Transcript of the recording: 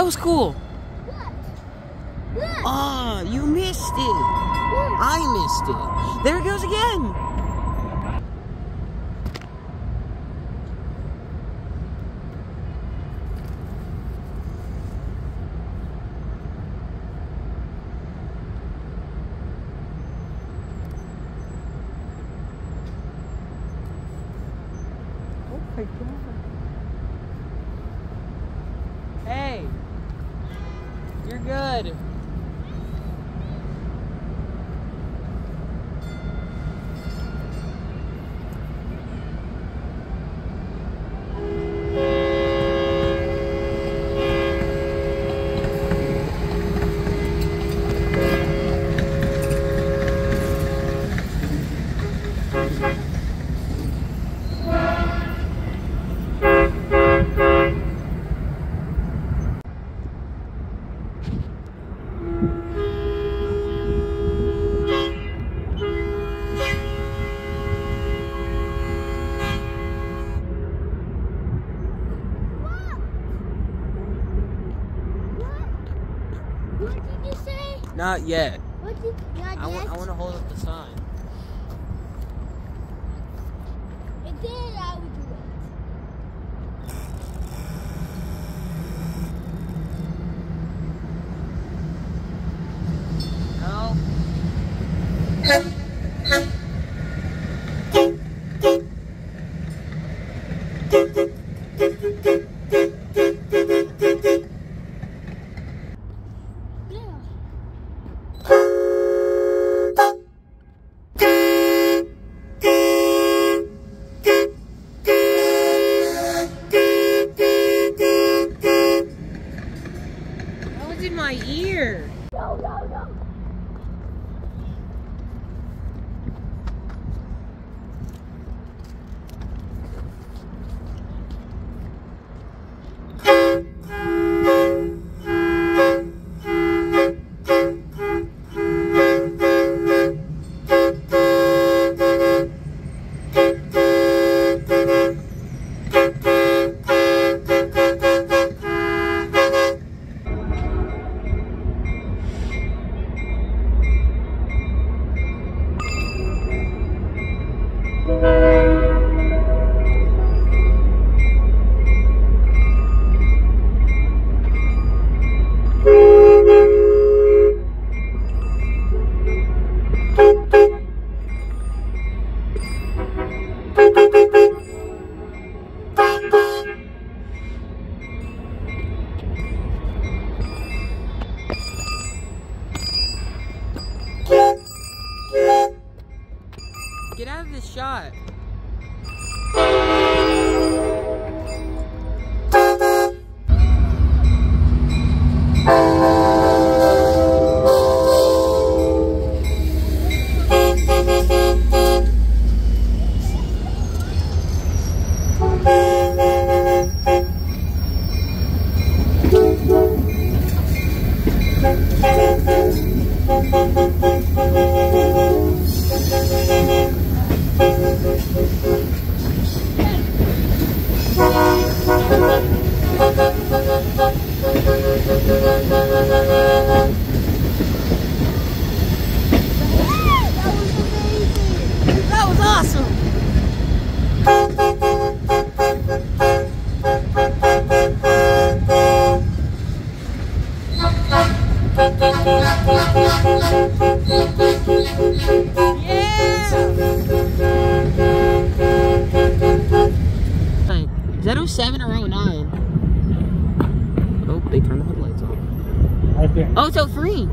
was cool. Look. Oh, you missed it. I missed it. There it goes again. Oh my God. Hey, you're good. What did you say? Not yet. What did not I want to hold up the sign. And then I would do That was in my ear. No. Get out of this shot. That was awesome. Is that 07 or 09? Oh, they turned the headlights on. Right there. Oh, it's 03.